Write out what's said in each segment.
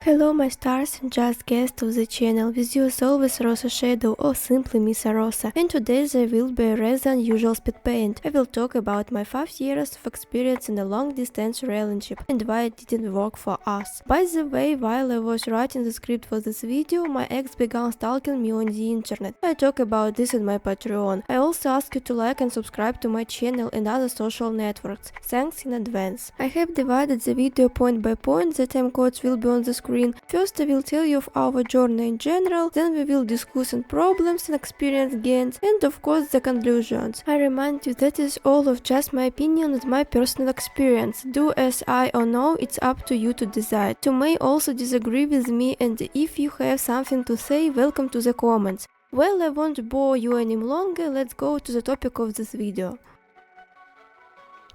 Hello my stars and just guests of the channel, with you as always Rosa Shadow or simply Miss Rosa, and today there will be a rather unusual speed paint. I will talk about my 5 years of experience in a long distance relationship and why it didn't work for us. By the way, while I was writing the script for this video, my ex began stalking me on the internet. I talk about this on my Patreon. I also ask you to like and subscribe to my channel and other social networks. Thanks in advance. I have divided the video point by point, the timecodes will be on the screen. First I will tell you of our journey in general, then we will discuss on problems and experience gains, and of course the conclusions. I remind you that is all of just my opinion and my personal experience. Do as I or no, it's up to you to decide. You may also disagree with me, and if you have something to say, welcome to the comments. Well, I won't bore you any longer, let's go to the topic of this video.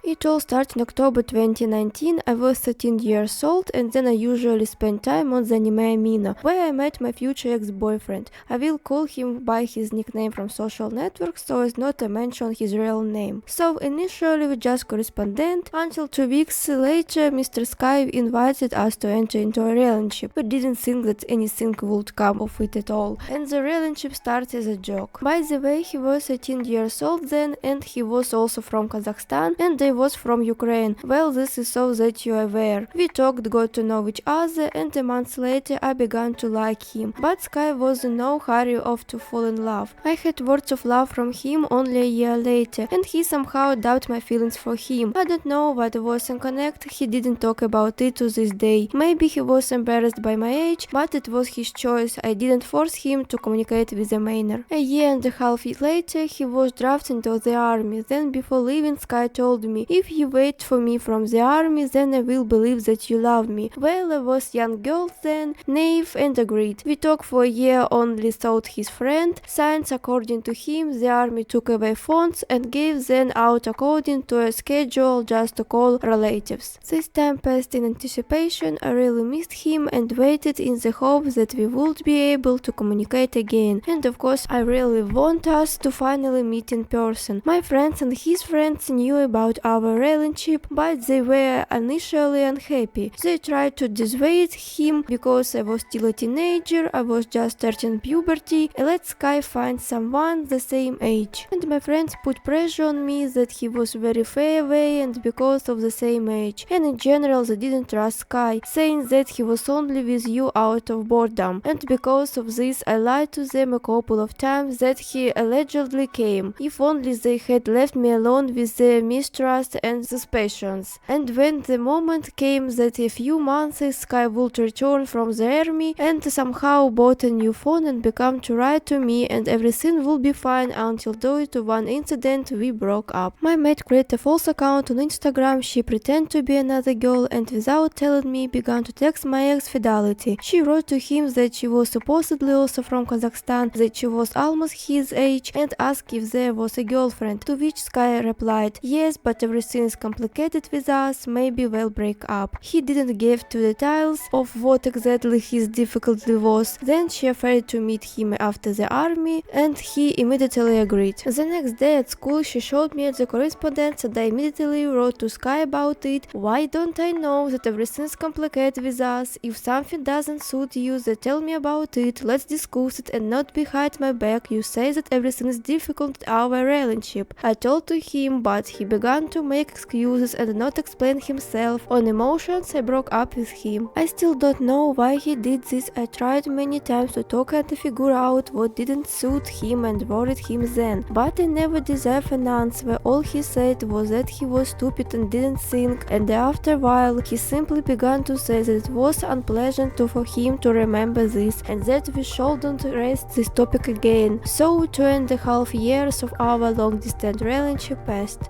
It all started in October 2019. I was 13 years old, and then I usually spend time on the anime Amino, where I met my future ex-boyfriend. I will call him by his nickname from social networks so as not to mention his real name. So initially we just corresponded, until 2 weeks later Mr. Sky invited us to enter into a relationship. We didn't think that anything would come of it at all, and the relationship started as a joke. By the way, he was 18 years old then, and he was also from Kazakhstan, and I was from Ukraine. Well, this is so that you are aware. We talked, got to know each other, and a month later I began to like him. But Sky was in no hurry off to fall in love. I had words of love from him only a year later, and he somehow doubted my feelings for him. I don't know what was in connect, he didn't talk about it to this day. Maybe he was embarrassed by my age, but it was his choice. I didn't force him to communicate with a minor. A year and a half later he was drafted into the army. Then before leaving, Sky told me, "If you wait for me from the army, then I will believe that you love me." Well, I was young girl then, naive, and agreed. We talked for a year, only thought his friend. Since according to him, the army took away phones and gave them out according to a schedule just to call relatives. This time passed in anticipation. I really missed him and waited in the hope that we would be able to communicate again. And of course, I really want us to finally meet in person. My friends and his friends knew about our relationship, but they were initially unhappy. They tried to dissuade him because I was still a teenager, I was just starting puberty. Let Sky find someone the same age. And my friends put pressure on me that he was very far away and because of the same age. And in general they didn't trust Sky, saying that he was only with you out of boredom. And because of this I lied to them a couple of times that he allegedly came. If only they had left me alone with their mistrust and suspicions. And when the moment came that a few months Sky would return from the army and somehow bought a new phone and began to write to me and everything would be fine until due to one incident we broke up. My mate created a false account on Instagram, she pretended to be another girl and without telling me began to text my ex Fidelity. She wrote to him that she was supposedly also from Kazakhstan, that she was almost his age and asked if there was a girlfriend, to which Sky replied, "Yes, but everything is complicated with us, maybe we'll break up." He didn't give two details of what exactly his difficulty was. Then she offered to meet him after the army and he immediately agreed. The next day at school she showed me the correspondence and I immediately wrote to Sky about it. "Why don't I know that everything's complicated with us? If something doesn't suit you, then tell me about it, let's discuss it and not behind my back you say that everything is difficult in our relationship." I told to him, but he began to make excuses and not explain himself. On emotions I broke up with him. I still don't know why he did this. I tried many times to talk and to figure out what didn't suit him and worried him then, but I never deserved an answer. All he said was that he was stupid and didn't think, and after a while he simply began to say that it was unpleasant for him to remember this and that we shouldn't raise this topic again. So 2.5 years of our long distance relationship passed.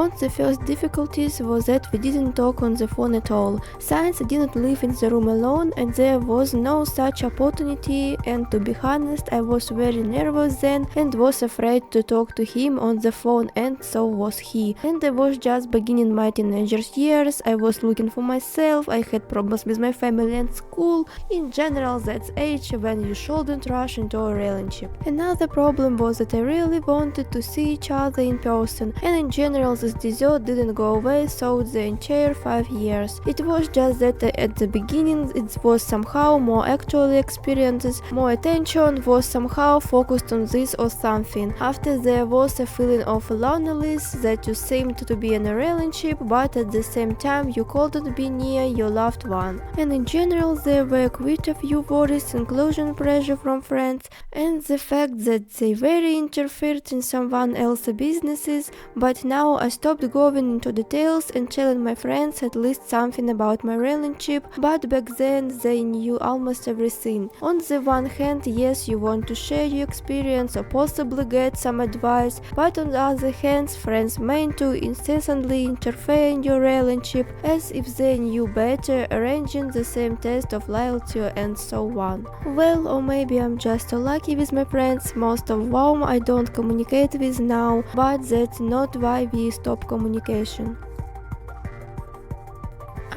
On the first difficulties was that we didn't talk on the phone at all, since I didn't live in the room alone and there was no such opportunity, and to be honest I was very nervous then and was afraid to talk to him on the phone, and so was he. And I was just beginning my teenager's years, I was looking for myself, I had problems with my family and school. In general that's age when you shouldn't rush into a relationship. Another problem was that I really wanted to see each other in person, and in general this dessert didn't go away throughout the entire 5 years. It was just that at the beginning it was somehow more actually experiences, more attention was somehow focused on this or something. After there was a feeling of loneliness that you seemed to be in a relationship, but at the same time you couldn't be near your loved one. And in general there were quite a few worries, inclusion pressure from friends, and the fact that they very interfered in someone else's businesses. But now I stopped going into details and telling my friends at least something about my relationship, but back then they knew almost everything. On the one hand, yes, you want to share your experience or possibly get some advice, but on the other hand, friends meant to incessantly interfere in your relationship as if they knew better, arranging the same test of loyalty and so on. Well, or maybe I'm just so lucky with my friends, most of whom I don't communicate with now, but that's not why we stop communication.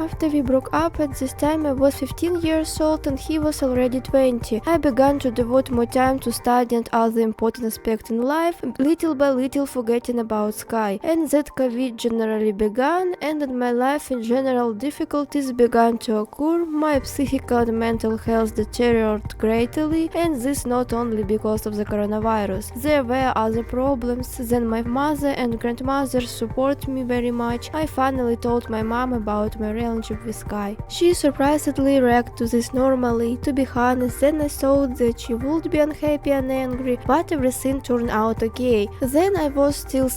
After we broke up, at this time I was 15 years old and he was already 20. I began to devote more time to study and other important aspects in life, little by little forgetting about Sky. And that COVID generally began, and in my life in general difficulties began to occur. My psychical and mental health deteriorated greatly, and this not only because of the coronavirus. There were other problems. Then my mother and grandmother supported me very much. I finally told my mom about my relationship with Sky. She surprisingly reacted to this normally. To be honest, then I thought that she would be unhappy and angry, but everything turned out okay. Then I was still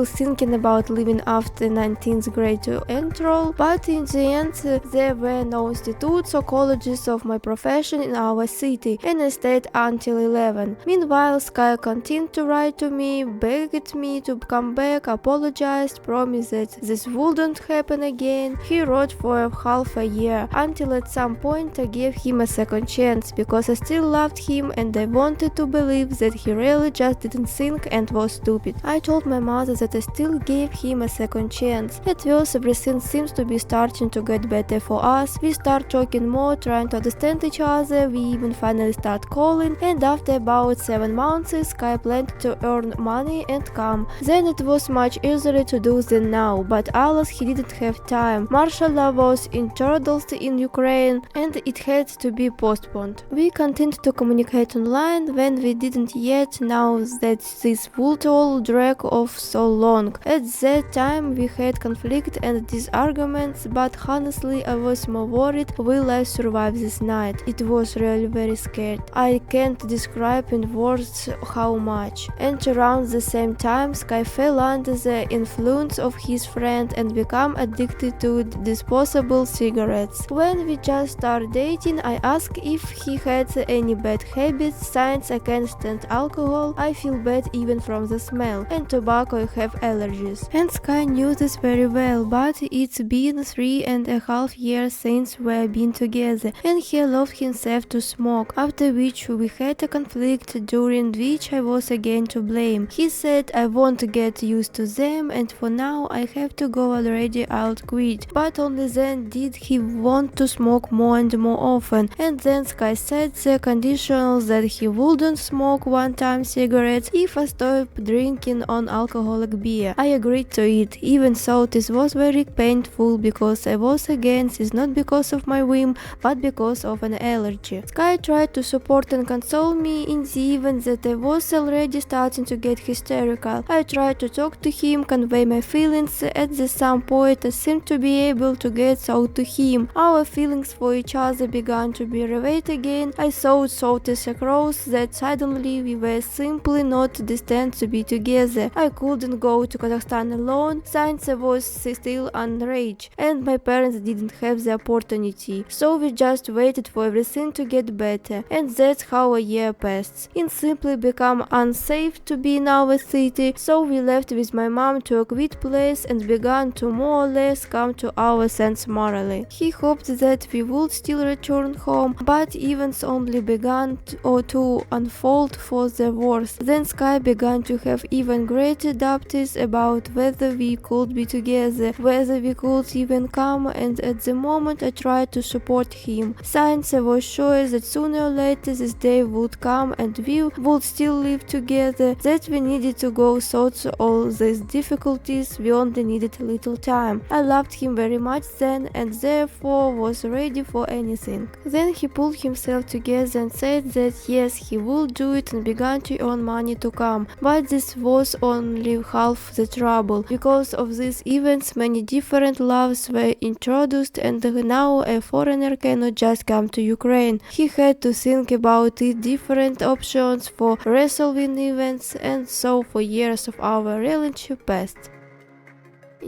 thinking about leaving after 19th grade to enroll, but in the end there were no institutes or colleges of my profession in our city, and I stayed until 11. Meanwhile, Sky continued to write to me, begged me to come back, apologized, promised that this wouldn't happen again. He wrote for half a year, until at some point I gave him a second chance, because I still loved him and I wanted to believe that he really just didn't think and was stupid. I told my mother that I still gave him a second chance. At first everything seems to be starting to get better for us. We start talking more, trying to understand each other, we even finally start calling, and after about 7 months Sky planned to earn money and come. Then it was much easier to do than now, but alas, he didn't have time. Martial law was introduced in Ukraine and it had to be postponed. We continued to communicate online when we didn't yet know that this would all drag off so long. At that time we had conflict and disarguments, but honestly I was more worried will I survive this night. It was really very scared. I can't describe in words how much. And around the same time Sky fell under the influence of his friend and became addicted to disposable cigarettes. When we just started dating, I asked if he had any bad habits. Since I can't stand alcohol, I feel bad even from the smell, and tobacco I have allergies. And Sky knew this very well, but it's been 3.5 years since we've been together, and he allowed himself to smoke, after which we had a conflict during which I was again to blame. He said I won't get used to them and for now I have to go already, I'll quit. But only then did he want to smoke more and more often, and then Sky said the conditionals that he wouldn't smoke one-time cigarettes if I stopped drinking on alcoholic beer. I agreed to it, even though this was very painful because I was against it, not because of my whim, but because of an allergy. Sky tried to support and console me in the event that I was already starting to get hysterical. I tried to talk to him, convey my feelings. At some point I seemed to be able to get thought to him. Our feelings for each other began to be revived again. I thought as across that suddenly we were simply not destined to be together. I couldn't go to Kazakhstan alone since I was still underage and my parents didn't have the opportunity, so we just waited for everything to get better, and that's how a year passed. It simply became unsafe to be in our city, so we left with my mom to a quiet place and began to more or less has come to our sense morally. He hoped that we would still return home, but events only began to unfold for the worse. Then Sky began to have even greater doubts about whether we could be together, whether we could even come, and at the moment I tried to support him. Since I was sure that sooner or later this day would come and we would still live together, that we needed to go through all these difficulties, we only needed a little time. I loved him very much then and therefore was ready for anything. Then he pulled himself together and said that yes, he would do it and began to earn money to come. But this was only half the trouble. Because of these events, many different loves were introduced, and now a foreigner cannot just come to Ukraine. He had to think about it, different options for resolving events, and so for years of our relationship passed.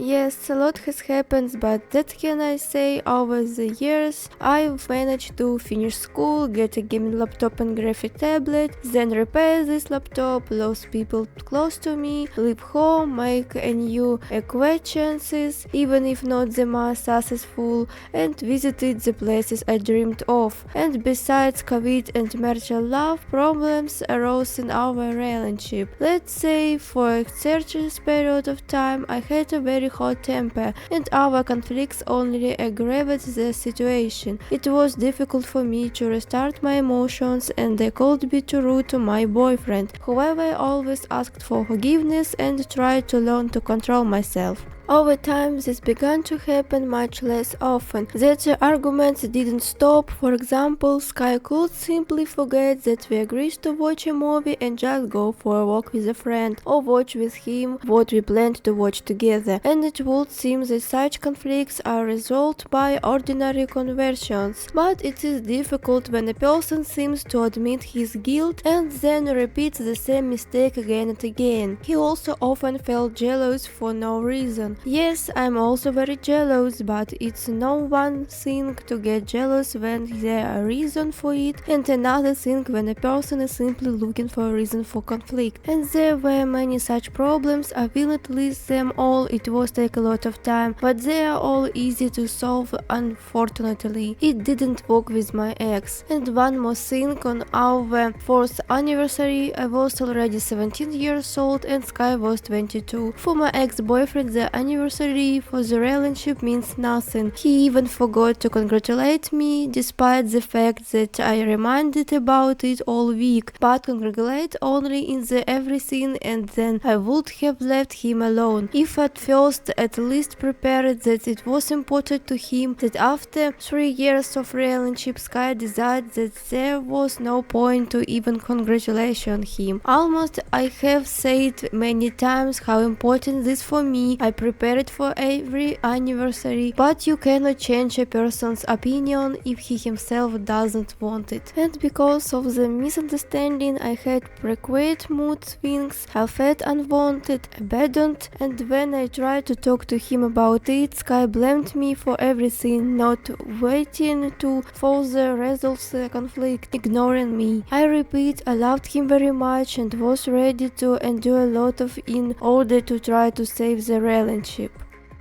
Yes, a lot has happened, but that can I say over the years. I've managed to finish school, get a gaming laptop and graphic tablet, then repair this laptop, lose people close to me, leave home, make a new acquaintances, even if not the most successful, and visited the places I dreamed of. And besides COVID and marital love, problems arose in our relationship. Let's say for a certain period of time I had a very hot temper, and our conflicts only aggravated the situation. It was difficult for me to restart my emotions, and I could be too rude to my boyfriend. However, I always asked for forgiveness and tried to learn to control myself. Over time, this began to happen much less often. That the arguments didn't stop. For example, Sky could simply forget that we agreed to watch a movie and just go for a walk with a friend, or watch with him what we planned to watch together. And it would seem that such conflicts are resolved by ordinary conversions. But it is difficult when a person seems to admit his guilt and then repeats the same mistake again and again. He also often felt jealous for no reason. Yes, I'm also very jealous, but it's no one thing to get jealous when there are reason for it, and another thing when a person is simply looking for a reason for conflict. And there were many such problems. I will not list them all, it was take a lot of time, but they are all easy to solve. Unfortunately, it didn't work with my ex. And one more thing, on our 4th anniversary I was already 17 years old and Sky was 22. For my ex-boyfriend, the anniversary for the relationship means nothing. He even forgot to congratulate me, despite the fact that I reminded about it all week, but congratulate only in the everything, and then I would have left him alone. If at first at least prepared that it was important to him, that after 3 years of relationship Sky decided that there was no point to even congratulate him. Almost I have said many times how important this for me. I prepared for every anniversary, but you cannot change a person's opinion if he himself doesn't want it. And because of the misunderstanding, I had frequent mood swings, I felt unwanted, abandoned, and when I tried to talk to him about it, Sky blamed me for everything, not waiting to further resolve the conflict, ignoring me. I repeat, I loved him very much and was ready to endure a lot of in order to try to save the relationship.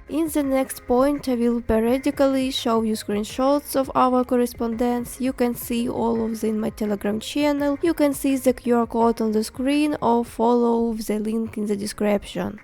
In the next point, I will periodically show you screenshots of our correspondence. You can see all of them in my Telegram channel. You can see the QR code on the screen or follow the link in the description.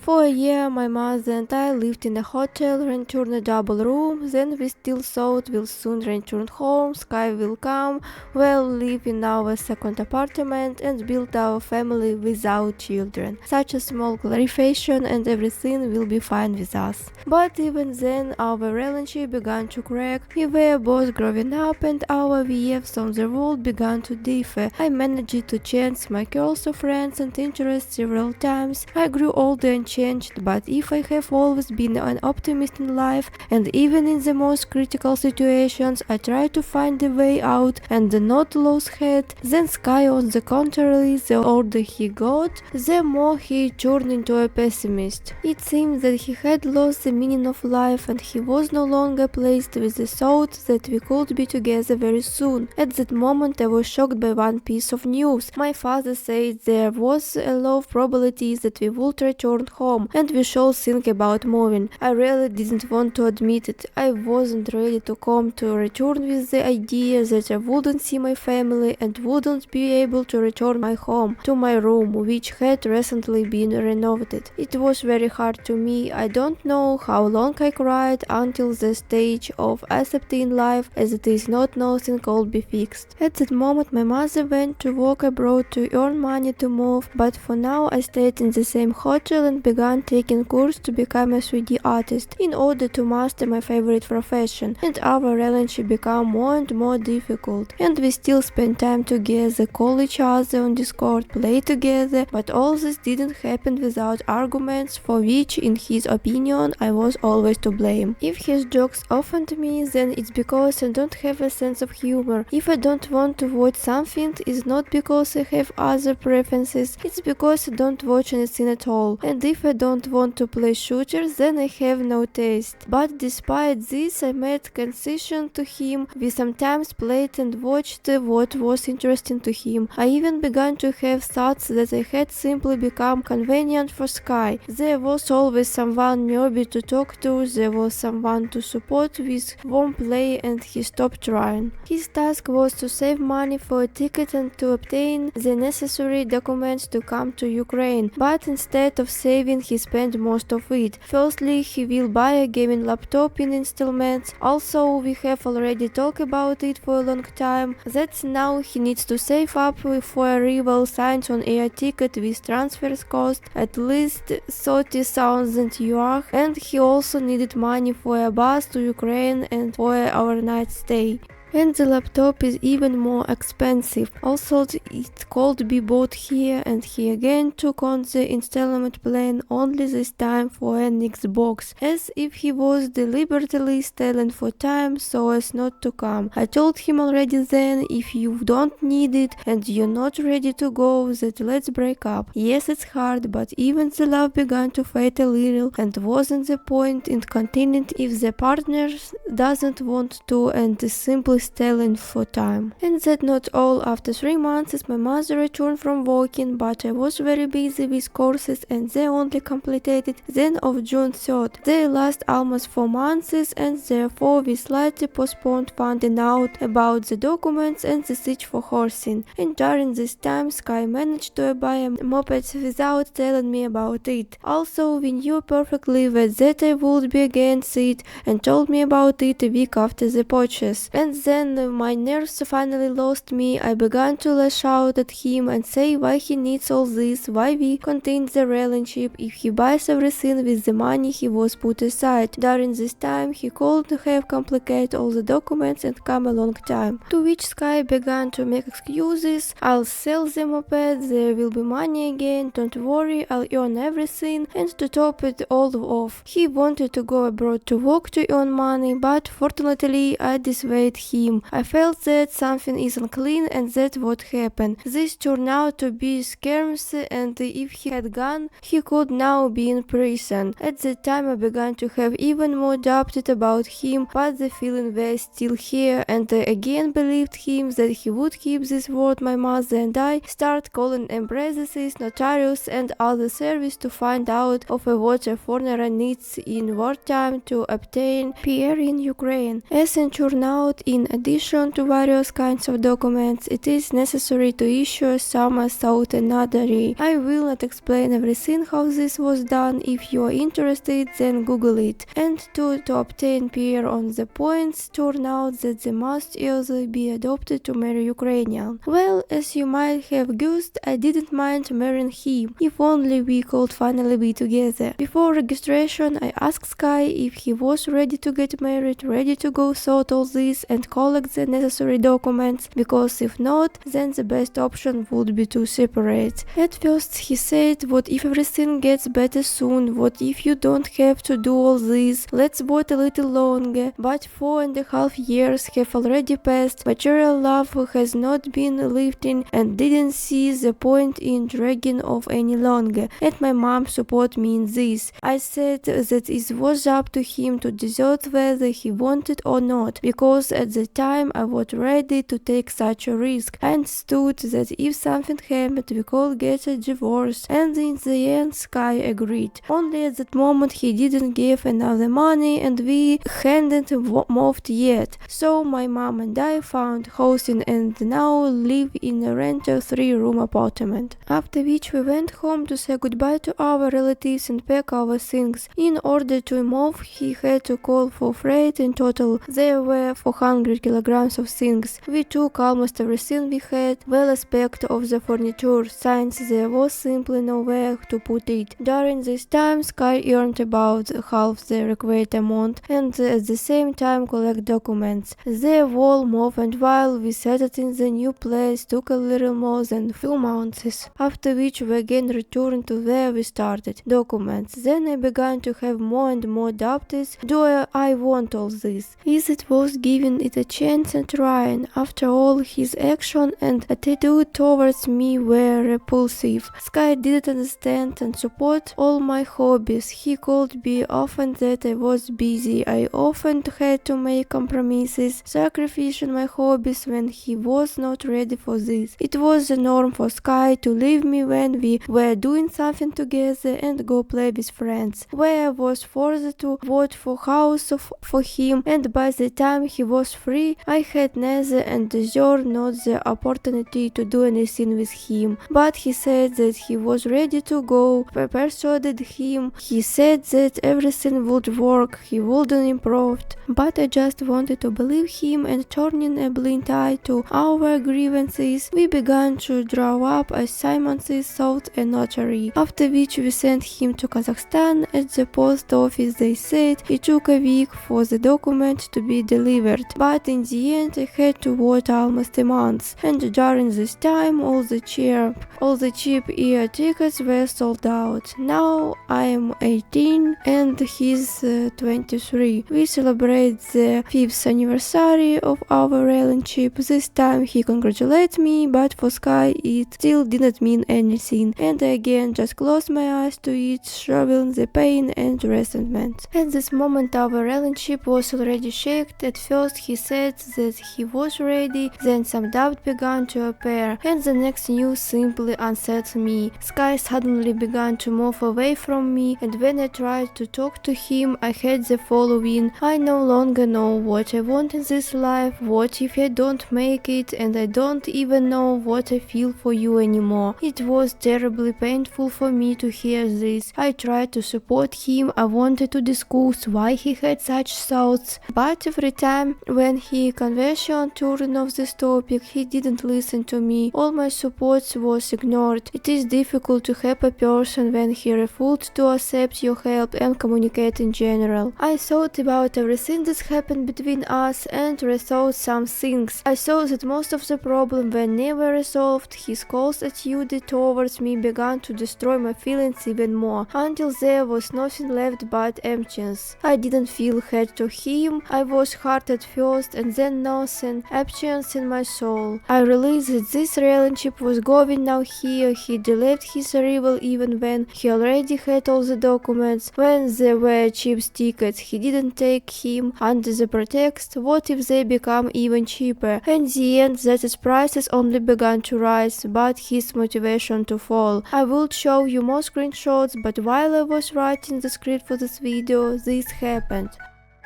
For a year, my mother and I lived in a hotel, rented a double room, then we still thought we'll soon return home, Sky will come, we'll live in our second apartment and build our family without children. Such a small clarification and everything will be fine with us. But even then, our relationship began to crack. We were both growing up and our views on the world began to differ. I managed to change my circle of friends and interests several times. I grew older and changed, but if I have always been an optimist in life, and even in the most critical situations I try to find a way out and not lose head, then Sky, on the contrary, the older he got, the more he turned into a pessimist. It seemed that he had lost the meaning of life and he was no longer pleased with the thought that we could be together very soon. At that moment I was shocked by one piece of news. My father said there was a low probability that we would return home home, and we should think about moving. I really didn't want to admit it. I wasn't ready to come to return with the idea that I wouldn't see my family and wouldn't be able to return my home to my room, which had recently been renovated. It was very hard to me. I don't know how long I cried until the stage of accepting life as it is, not nothing could be fixed. At that moment my mother went to work abroad to earn money to move, but for now I stayed in the same hotel and began taking course to become a 3D artist in order to master my favorite profession, and our relationship became more and more difficult, and we still spend time together, call each other on Discord, play together, but all this didn't happen without arguments, for which in his opinion I was always to blame. If his jokes offend me, then it's because I don't have a sense of humor. If I don't want to watch something, it's not because I have other preferences, it's because I don't watch anything at all. And if I don't want to play shooters, then I have no taste. But despite this, I made concession to him. We sometimes played and watched what was interesting to him. I even began to have thoughts that I had simply become convenient for Sky. There was always someone newbie to talk to, there was someone to support with warm play, and he stopped trying. His task was to save money for a ticket and to obtain the necessary documents to come to Ukraine, but instead of saving he spent most of it. Firstly, he will buy a gaming laptop in installments. Also, we have already talked about it for a long time, that now he needs to save up for a rival science on air ticket with transfer cost at least 30,000 euro, and he also needed money for a bus to Ukraine and for our night stay. And the laptop is even more expensive. Also, it could be bought here, and he again took on the installment plan, only this time for an Xbox, as if he was deliberately stealing for time so as not to come. I told him already then, if you don't need it and you're not ready to go, that let's break up. Yes, it's hard, but even the love began to fade a little, and wasn't the point in continuing if the partner doesn't want to and is simply stealing for time. And that not all. After 3 months my mother returned from working, but I was very busy with courses and they only completed then of June 3rd. They last almost 4 months, and therefore we slightly postponed finding out about the documents and the search for housing. And during this time Sky managed to buy a moped without telling me about it. Also, we knew perfectly that I would be against it and told me about it a week after the purchase. And then my nerves finally lost me. I began to lash out at him and say why he needs all this, why we continue the relationship if he buys everything with the money he was put aside. During this time he could have complicated all the documents and come a long time. To which Sky began to make excuses. I'll sell the moped, there will be money again, don't worry, I'll earn everything. And to top it all off, he wanted to go abroad to work to earn money, but fortunately I dissuaded him. I felt that something is unclean, and that's what happened. This turned out to be scams, and if he had gone, he could now be in prison. At the time I began to have even more doubted about him, but the feeling was still here, and I again believed him that he would keep this word. My mother and I start calling embassies, notarius and other service to find out of what a foreigner needs in wartime to obtain PR in Ukraine. As it turned out, in addition to various kinds of documents, it is necessary to issue some without a notary. I will not explain everything how this was done. If you are interested, then Google it. And to obtain PR on the points, turned out that they must either be adopted to marry Ukrainian. Well, as you might have guessed, I didn't mind marrying him, if only we could finally be together. Before registration, I asked Sky if he was ready to get married, ready to go through all this and collect the necessary documents, because if not, then the best option would be to separate. At first he said, what if everything gets better soon, what if you don't have to do all this, let's wait a little longer. But 4.5 years have already passed, material love has not been lifting, and didn't see the point in dragging off any longer, and my mom supported me in this. I said that it was up to him to decide whether he wanted or not, because at the the time I was ready to take such a risk. I understood that if something happened, we could get a divorce, and in the end Sky agreed. Only at that moment he didn't give enough the money and we hadn't moved yet. So my mom and I found housing and now live in a rented 3-room apartment. After which we went home to say goodbye to our relatives and pack our things. In order to move, he had to call for freight. In total, there were 400 kilograms of things. We took almost everything we had, well aspect of the furniture, since there was simply nowhere to put it. During this time, Sky earned about half the required amount and at the same time collect documents. The whole move, and while we settled in the new place, took a little more than 2 months, after which we again returned to where we started. Documents. Then I began to have more and more doubts. Do I want all this? Is it worth giving it a chance and trying? After all, his action and attitude towards me were repulsive. Sky didn't understand and support all my hobbies. He called me often that I was busy. I often had to make compromises, sacrificing my hobbies when he was not ready for this. It was the norm for Sky to leave me when we were doing something together and go play with friends, where I was forced to vote for house for him, and by the time he was free, I had neither and deserved not the opportunity to do anything with him. But he said that he was ready to go. I persuaded him. He said that everything would work, he wouldn't improve. But I just wanted to believe him, and turning a blind eye to our grievances, we began to draw up assignments, sought a notary, after which we sent him to Kazakhstan. At the post office they said it took a week for the document to be delivered, but in the end I had to wait almost a month, and during this time all the cheap air tickets were sold out. Now I am 18 and he's 23. We celebrate the 5th anniversary of our relationship. This time he congratulated me, but for Sky it still didn't mean anything, and I again just closed my eyes to it, showing the pain and resentment. At this moment our relationship was already shaken. At first he said that he was ready, then some doubt began to appear, and the next news simply unsettled me. Sky suddenly began to move away from me, and when I tried to talk to him I had the following: I no longer know what I want in this life. What if I don't make it, and I don't even know what I feel for you anymore? It was terribly painful for me to hear this. I tried to support him. I wanted to discuss why he had such thoughts, but every time when he convention turned off this topic, he didn't listen to me. All my support was ignored. It is difficult to help a person when he refused to accept your help and communicate in general. I thought about everything that happened between us and rethought some things. I saw that most of the problems were never resolved. His cold attitude towards me began to destroy my feelings even more, until there was nothing left but emptiness. I didn't feel hurt to him. I was hurt at first, and then nothing, emptiness in my soul. I realized that this relationship was going now here. He delayed his arrival even when he already had all the documents. When there were cheap tickets, he didn't take him under the pretext, what if they become even cheaper? In the end, that his prices only began to rise, but his motivation to fall. I would show you more screenshots, but while I was writing the script for this video, this happened.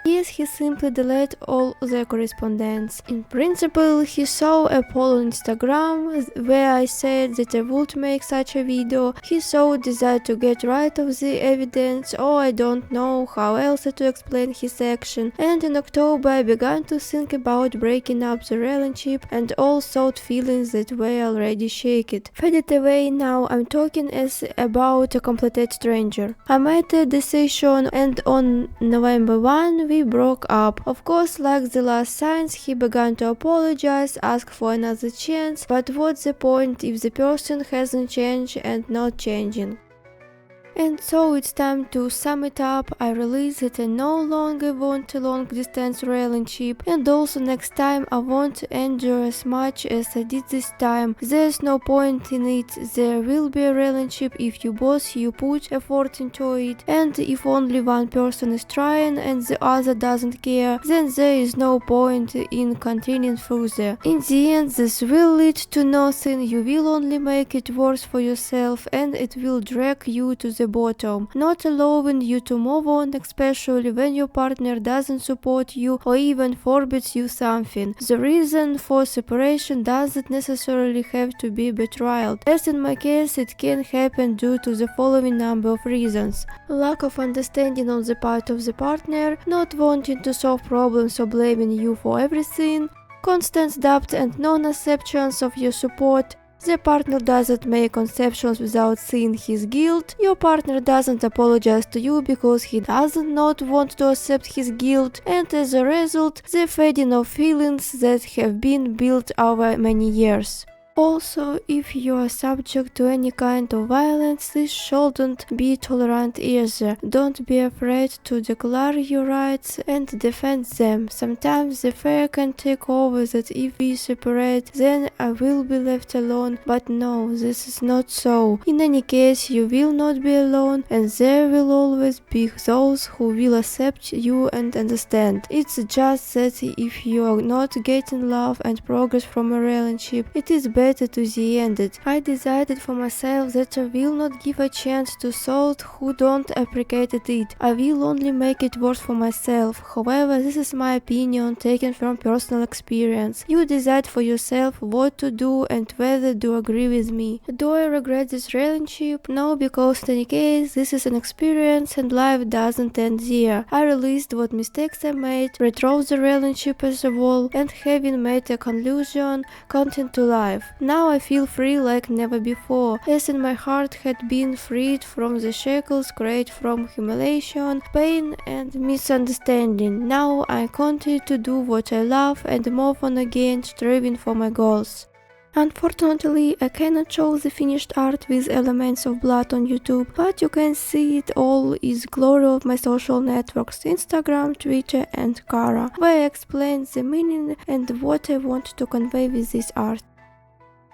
Yes, he simply deleted all the correspondence. In principle, he saw a poll on Instagram where I said that I would make such a video. He saw a desire to get rid of the evidence, or I don't know how else to explain his action. And in October I began to think about breaking up the relationship, and all thought feelings that were already shaken faded away. Now I'm talking as about a complete stranger. I made a decision, and on November 1 we broke up. Of course, like the last signs, he began to apologize, ask for another chance, but what's the point if the person hasn't changed and not changing? And so it's time to sum it up. I realized that I no longer want a long distance relationship, and also next time I won't endure as much as I did this time. There's no point in it. There will be a relationship if you put effort into it, and if only one person is trying and the other doesn't care, then there is no point in continuing further. In the end, this will lead to nothing. You will only make it worse for yourself, and it will drag you to the bottom, not allowing you to move on, especially when your partner doesn't support you or even forbids you something. The reason for separation doesn't necessarily have to be betrayal. As in my case, it can happen due to the following number of reasons: lack of understanding on the part of the partner, not wanting to solve problems or blaming you for everything, constant doubt and non-acceptance of your support. The partner doesn't make concessions without seeing his guilt. Your partner doesn't apologize to you because he doesn't not want to accept his guilt, and as a result, the fading of feelings that have been built over many years. Also, if you are subject to any kind of violence, this shouldn't be tolerant either. Don't be afraid to declare your rights and defend them. Sometimes the fear can take over that if we separate, then I will be left alone, but no, this is not so. In any case, you will not be alone, and there will always be those who will accept you and understand. It's just that if you are not getting love and progress from a relationship, it is better to the end it. I decided for myself that I will not give a chance to those who don't appreciate it. I will only make it worse for myself. However, this is my opinion taken from personal experience. You decide for yourself what to do and whether to agree with me. Do I regret this relationship? No, because in any case, this is an experience and life doesn't end there. I realized what mistakes I made, rewrote the relationship as a whole, and having made a conclusion, continue to life. Now I feel free like never before, as in my heart had been freed from the shackles created from humiliation, pain and misunderstanding. Now I continue to do what I love and move on again, striving for my goals. Unfortunately, I cannot show the finished art with elements of blood on YouTube, but you can see it all is glory of my social networks, Instagram, Twitter and Quora, where I explain the meaning and what I want to convey with this art.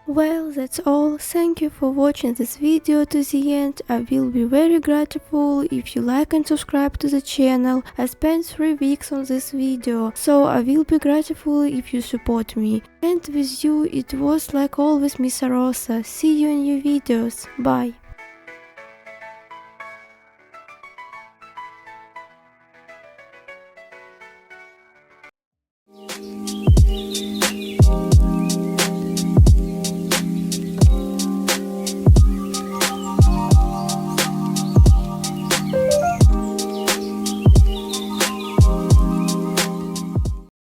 Well, that's all. Thank you for watching this video to the end. I will be very grateful if you like and subscribe to the channel. I spent 3 weeks on this video, so I will be grateful if you support me. And with you, it was like always Miss Rosa. See you in new videos. Bye.